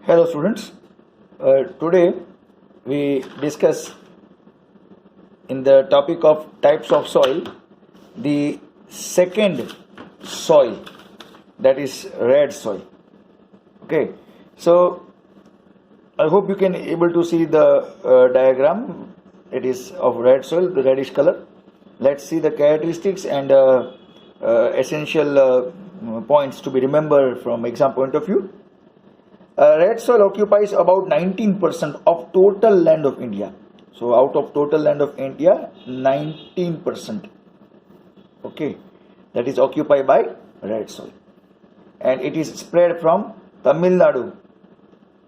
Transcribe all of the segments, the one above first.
Hello students, today we discuss in the topic of types of soil the second soil, that is red soil. Okay, so I hope you can able to see the diagram. It is of red soil, the reddish color. Let's see the characteristics and essential points to be remembered from exam point of view. Red soil occupies about 19% of total land of India. So out of total land of India, 19%, okay, that is occupied by red soil, and it is spread from Tamil Nadu,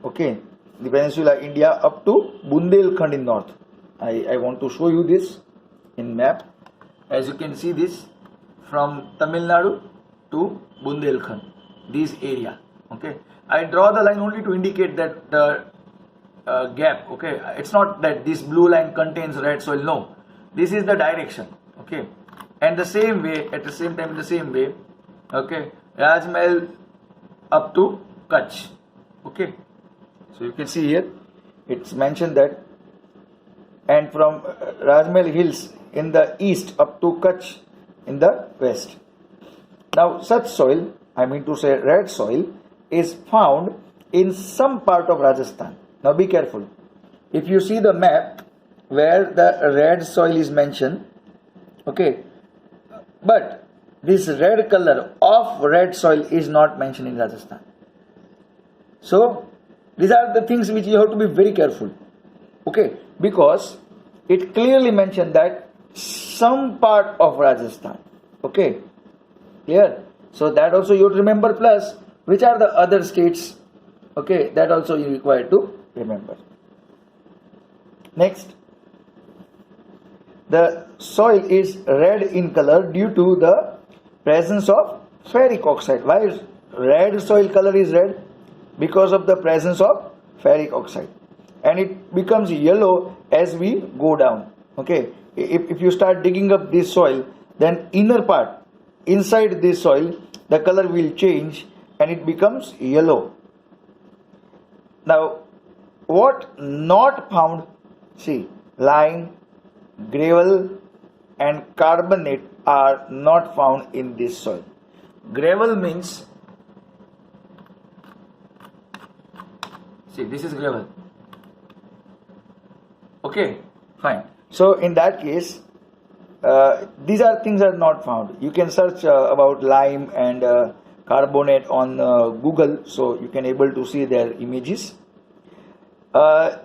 okay, the peninsula India, up to Bundelkhand in north. I want to show you this in map. As you can see, this from Tamil Nadu to Bundelkhand, this area, okay. I draw the line only to indicate that the gap, okay. It's not that this blue line contains red soil, no. This is the direction, okay. And the same way, at the same time, the same way, okay, Rajmahal up to Kutch, okay. So you can see here, it's mentioned that, and from Rajmahal Hills in the east up to Kutch in the west. Now such soil, I mean to say red soil, is found in some part of Rajasthan. Now be careful. If you see the map where the red soil is mentioned, okay, but this red color of red soil is not mentioned in Rajasthan. So these are the things which you have to be very careful, okay, because it clearly mentioned that some part of Rajasthan, okay, clear. So that also you have to remember, plus which are the other states, okay, that also you require to remember. Next, the soil is red in color due to the presence of ferric oxide. Why is red soil color is red? Because of the presence of ferric oxide, and it becomes yellow as we go down, okay. If you start digging up this soil, then inner part, inside this soil, the color will change and it becomes yellow. Now, what not found? See, lime, gravel and carbonate are not found in this soil. Gravel means, see, this is gravel, okay, fine. So in that case, these are things are not found. You can search about lime and carbonate on Google, so you can able to see their images. There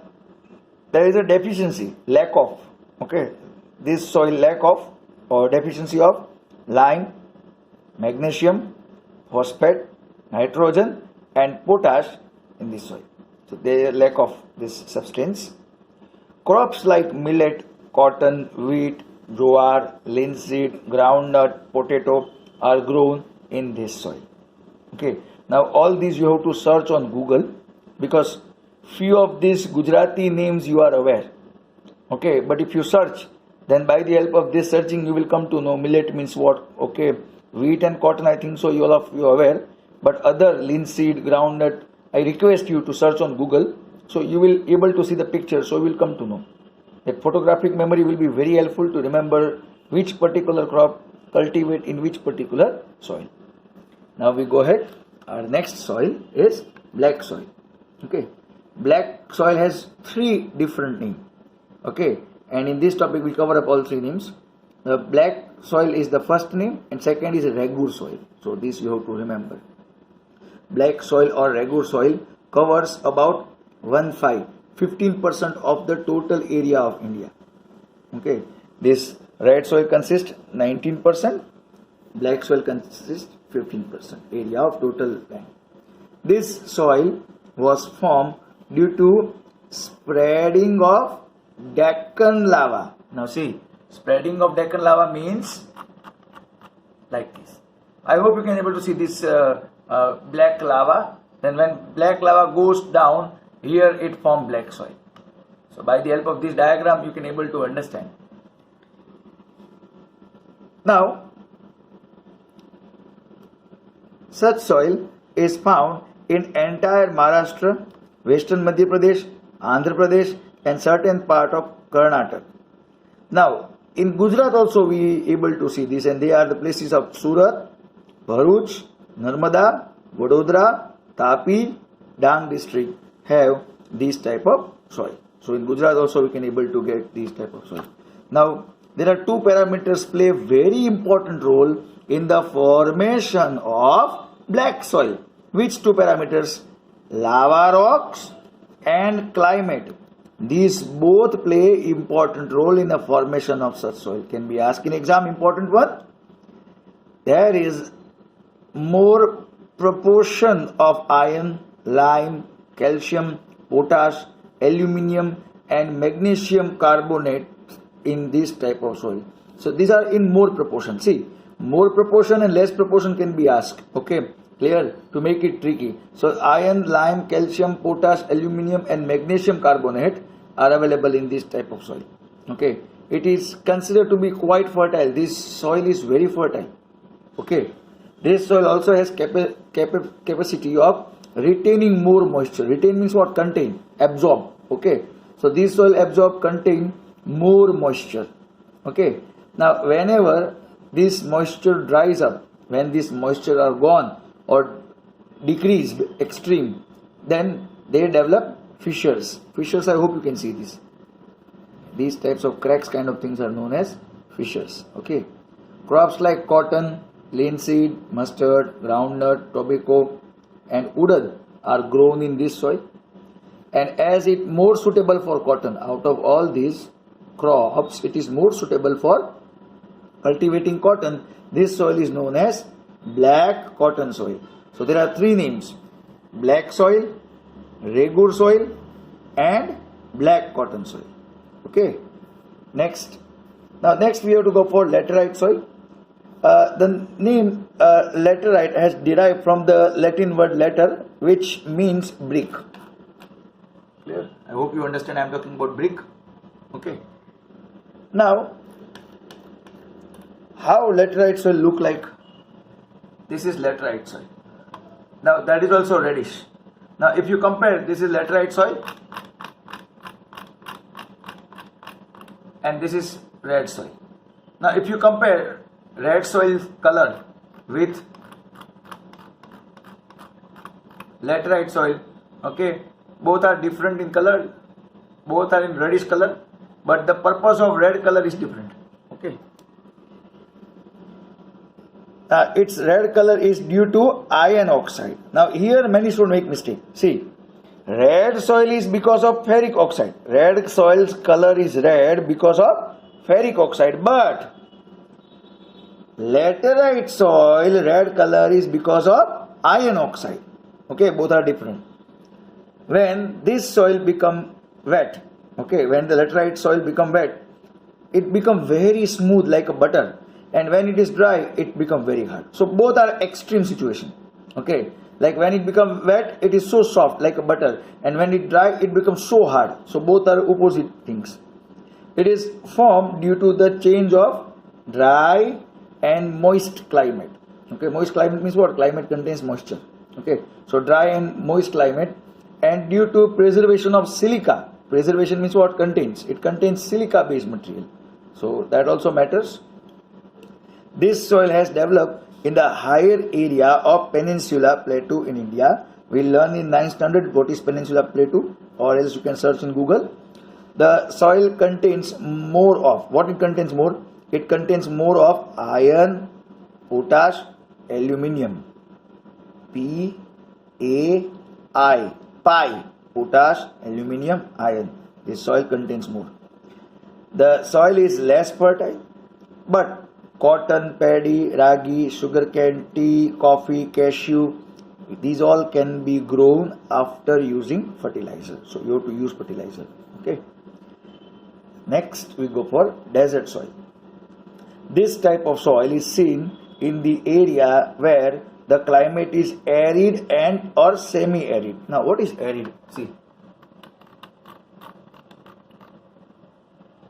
is a deficiency, lack of, okay, this soil lack of or deficiency of lime, magnesium, phosphate, nitrogen and potash in this soil. So they lack of this substance. Crops like millet, cotton, wheat, jowar, linseed, groundnut, potato are grown in this soil. Okay. Now all these you have to search on Google, because few of these Gujarati names you are aware. Okay. But if you search, then by the help of this searching you will come to know millet means what. Okay. Wheat and cotton, I think so you all of you are aware. But other linseed, groundnut, I request you to search on Google, so you will able to see the picture, so you will come to know. That photographic memory will be very helpful to remember which particular crop cultivate in which particular soil. Now we go ahead. Our next soil is black soil. Okay, black soil has three different names. Okay, and in this topic we cover up all three names. The black soil is the first name, and second is Regur soil. So this you have to remember. Black soil or Regur soil covers about 15% of the total area of India. Okay, this red soil consists 19%, black soil consists 15% area of total land. This soil was formed due to spreading of Deccan lava. Now see, spreading of Deccan lava means like this. I hope you can able to see this black lava. Then when black lava goes down, here it forms black soil. So by the help of this diagram you can able to understand. Now such soil is found in entire Maharashtra, Western Madhya Pradesh, Andhra Pradesh, and certain part of Karnataka. Now, in Gujarat also we able to see this, and they are the places of Surat, Bharuch, Narmada, Vadodara, Tapi, Dang district have this type of soil. So in Gujarat also we can able to get this type of soil. Now, there are two parameters play a very important role in the formation of black soil. Which two parameters? Lava rocks and climate. These both play important role in the formation of such soil. Can be asked in exam, important one. There is more proportion of iron, lime, calcium, potash, aluminium and magnesium carbonate in this type of soil. So these are in more proportion. See, more proportion and less proportion can be asked. Okay, clear? To make it tricky. So iron, lime, calcium, potash, aluminium and magnesium carbonate are available in this type of soil. Okay, it is considered to be quite fertile. This soil is very fertile. Okay, this soil also has capacity of retaining more moisture. Retain means what? Contain, absorb. Okay, so this soil absorb, contain more moisture. Okay, now whenever this moisture dries up, when this moisture are gone or decreased extreme, then they develop fissures. Fissures, I hope you can see this. These types of cracks kind of things are known as fissures. Okay, crops like cotton, linseed, mustard, groundnut, tobacco and urad are grown in this soil, and as it more suitable for cotton, out of all these crops it is more suitable for cultivating cotton. This soil is known as black cotton soil. So there are three names: black soil, regur soil and black cotton soil. Okay, next we have to go for laterite soil. The name laterite has derived from the Latin word later, which means brick. Clear? I hope you understand I am talking about brick. Okay. Now, how laterite soil look like? This is laterite soil. Now that is also reddish. Now if you compare, this is laterite soil and this is red soil. Now if you compare red soil color with laterite soil, okay, both are different in color, both are in reddish color, but the purpose of red color is different. Okay, its red color is due to iron oxide. Now here many students make mistake. See, red soil is because of ferric oxide. Red soil's color is red because of ferric oxide, but laterite soil red color is because of iron oxide. Okay, both are different. When this soil become wet, okay, when the laterite soil become wet, it become very smooth like a butter, and when it is dry it become very hard. So both are extreme situation. Okay, like when it become wet it is so soft like a butter, and when it dry it becomes so hard. So both are opposite things. It is formed due to the change of dry and moist climate. Okay, moist climate means what? Climate contains moisture. Okay, so dry and moist climate, and due to preservation of silica. Preservation means what? Contains. It contains silica based material. So that also matters. This soil has developed in the higher area of Peninsula Plateau in India. We learn in 9th standard what is Peninsula Plateau, or else you can search in Google. The soil contains more of, what it contains more? It contains more of iron, potash, aluminium. Pi, potash, aluminium, iron. This soil contains more. The soil is less fertile, but cotton, paddy, ragi, sugarcane, tea, coffee, cashew, these all can be grown after using fertilizer. So you have to use fertilizer. Okay. Next we go for desert soil. This type of soil is seen in the area where the climate is arid and or semi-arid. Now what is arid? See,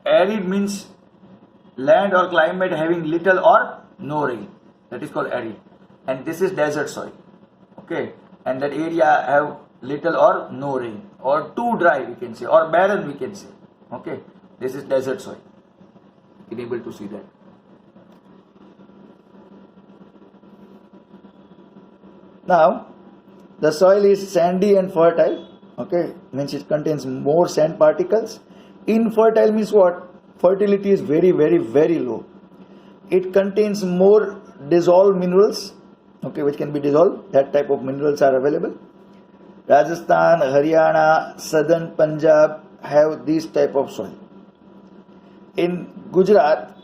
arid means land or climate having little or no rain. That is called arid. And this is desert soil. Okay, and that area have little or no rain, or too dry we can say, or barren we can say. Okay, this is desert soil. You can able to see that. Now, the soil is sandy and fertile. Okay, means it contains more sand particles. Infertile means what? Fertility is very, very, very low. It contains more dissolved minerals, okay, which can be dissolved. That type of minerals are available. Rajasthan, Haryana, southern Punjab have this type of soil. In Gujarat,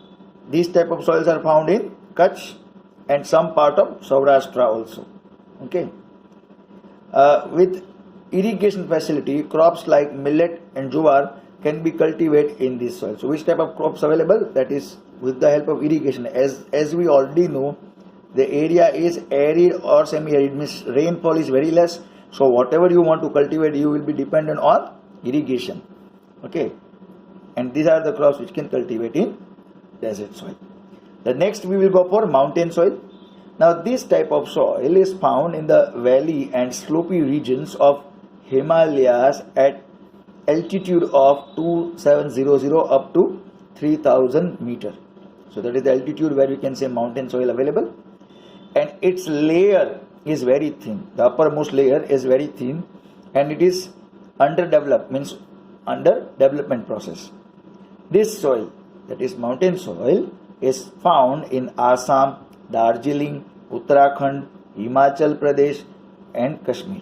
these type of soils are found in Kutch and some part of Saurashtra also. Okay. With irrigation facility, crops like millet and jowar can be cultivated in this soil. So which type of crops available? That is with the help of irrigation. As we already know, the area is arid or semi-arid, means rainfall is very less. So whatever you want to cultivate, you will be dependent on irrigation. Okay. And these are the crops which can cultivate in desert soil. The next we will go for mountain soil. Now this type of soil is found in the valley and slopy regions of Himalayas at altitude of 2700 up to 3000 meter. So that is the altitude where we can say mountain soil available, and its layer is very thin. The uppermost layer is very thin and it is underdeveloped, means under development process. This soil, that is mountain soil, is found in Assam, Darjeeling, Uttarakhand, Himachal Pradesh and Kashmir.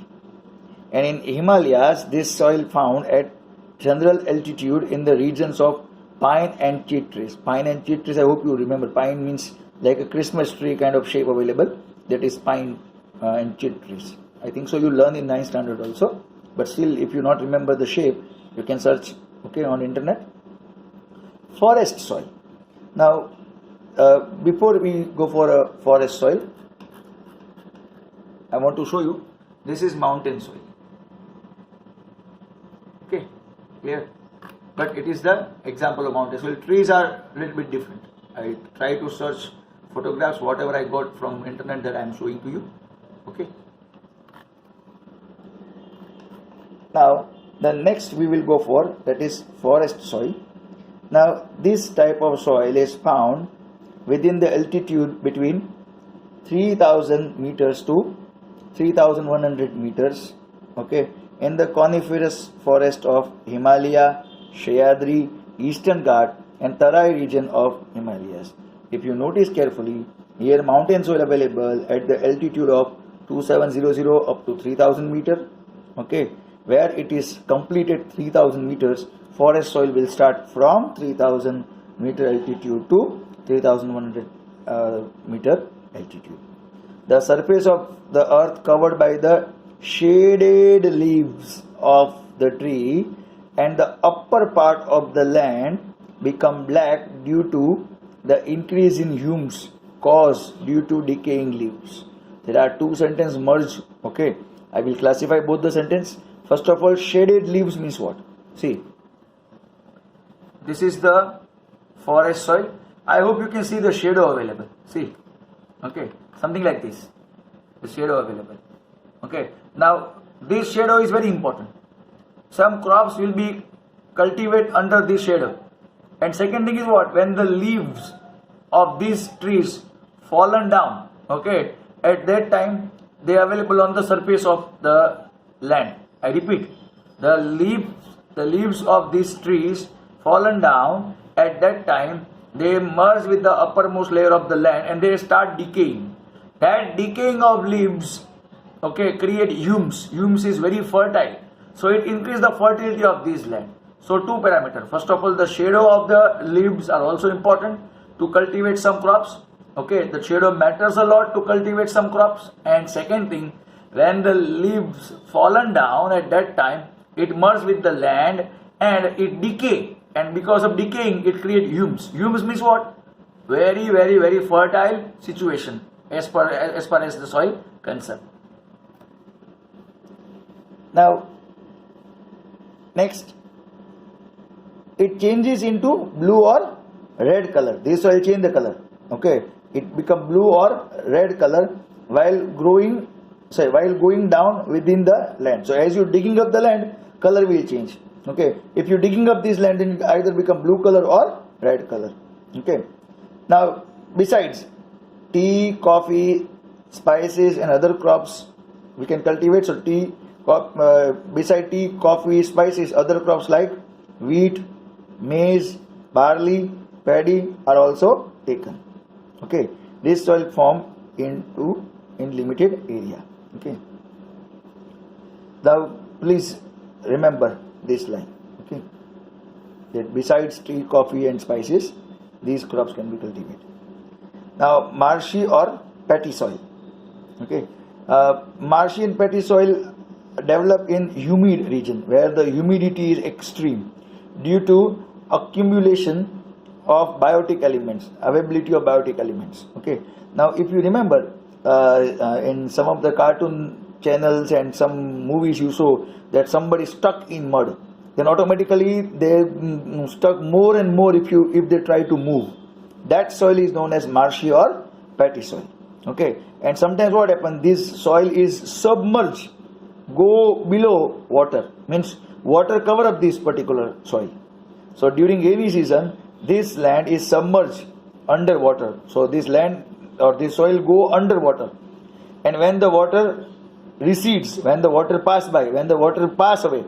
And in Himalayas, this soil found at general altitude in the regions of pine and cheat trees. Pine and cheat trees, I hope you remember. Pine means like a Christmas tree kind of shape available. That is pine and cheat trees. I think so you learn in 9th standard also. But still, if you not remember the shape, you can search, okay, on internet. Forest soil. Now, before we go for a forest soil, I want to show you, this is mountain soil. Okay, clear? But it is the example of mountain soil. Trees are a little bit different. I try to search photographs, whatever I got from internet, that I am showing to you. Okay. Now, the next we will go for, that is forest soil. Now, this type of soil is found within the altitude between 3000 meters to 3100 meters, okay, in the coniferous forest of Himalaya, Sahyadri, Eastern Ghat and Tarai region of Himalayas. If you notice carefully, here mountain soil available at the altitude of 2700 up to 3000 meter, okay, where it is completed 3000 meters, forest soil will start from 3000 meter altitude to 3100 meter altitude. The surface of the earth covered by the shaded leaves of the tree and the upper part of the land become black due to the increase in humus caused due to decaying leaves. There are two sentences merged. Okay, I will classify both the sentence. First of all, shaded leaves means what? See, this is the forest soil. I hope you can see the shadow available. See, okay, something like this, the shadow available. Okay, now this shadow is very important. Some crops will be cultivated under this shadow. And second thing is what? When the leaves of these trees fallen down, okay, at that time they are available on the surface of the land. I repeat, the leaves of these trees fallen down, at that time they merge with the uppermost layer of the land and they start decaying. That decaying of leaves, okay, create humus. Humus is very fertile, so it increases the fertility of this land. So two parameters. First of all, the shadow of the leaves are also important to cultivate some crops. Okay, the shadow matters a lot to cultivate some crops. And second thing, when the leaves fallen down, at that time it merges with the land and it decay, and because of decaying it creates humus. Humus means what? Very, very, very fertile situation as far as the soil concerned. Now, next, it changes into blue or red color. This soil change the color. Okay, it become blue or red color while growing So while going down within the land. So as you're digging up the land, color will change. Okay. If you're digging up this land, then it either become blue color or red color. Okay. Now besides tea, coffee, spices and other crops we can cultivate. So beside tea, coffee, spices, other crops like wheat, maize, barley, paddy are also taken. Okay. This soil form in limited area. Okay. Now please remember this line. Okay. That besides tea, coffee and spices, these crops can be cultivated. Now marshy or patty soil. Okay. Marshy and patty soil develop in humid region where the humidity is extreme due to accumulation of biotic elements, availability of biotic elements. Okay. Now if you remember in some of the cartoon channels and some movies you saw that somebody stuck in mud, then automatically they stuck more and more if they try to move. That soil is known as marshy or patty soil. Okay. And sometimes what happens, this soil is submerged, go below water, means water cover up this particular soil. So during rainy season, this land is submerged underwater. So this land or this soil go underwater. And when the water recedes, when the water pass away,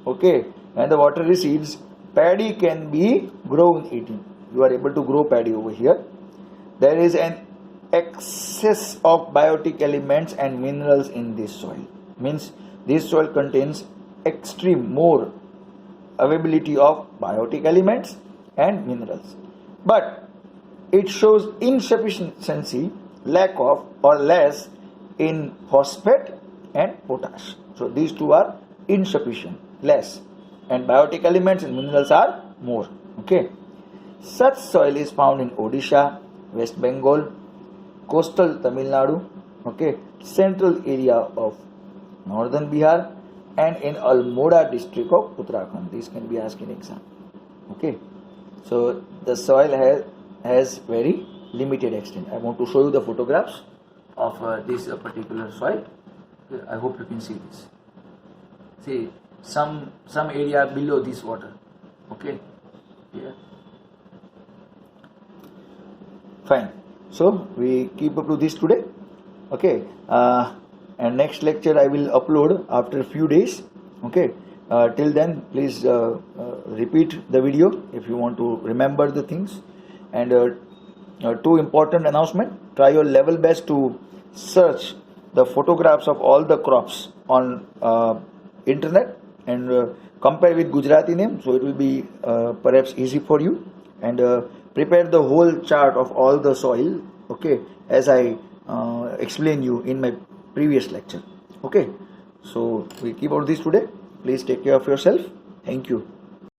okay, when the water recedes, paddy can be grown eating. You are able to grow paddy over here. There is an excess of biotic elements and minerals in this soil. Means this soil contains extreme more availability of biotic elements and minerals. But it shows insufficiency, lack of or less in phosphate and potash. So these two are insufficient, less, and biotic elements and minerals are more. Okay. Such soil is found in Odisha, West Bengal, coastal Tamil Nadu, okay, central area of northern Bihar, and in Almora district of Uttarakhand. These can be asked in exam. Okay. So the soil has very limited extent. I want to show you the photographs of this particular soil. Okay. I hope you can see this. See some area below this water. Okay. Yeah. Fine. So we keep up to this today. Okay. And next lecture I will upload after a few days. Okay. Till then, please repeat the video if you want to remember the things. And two important announcement: try your level best to search the photographs of all the crops on internet and compare with Gujarati name, so it will be perhaps easy for you. And prepare the whole chart of all the soil. Okay, as I explained you in my previous lecture. Okay, so we keep out this today. Please take care of yourself. Thank you.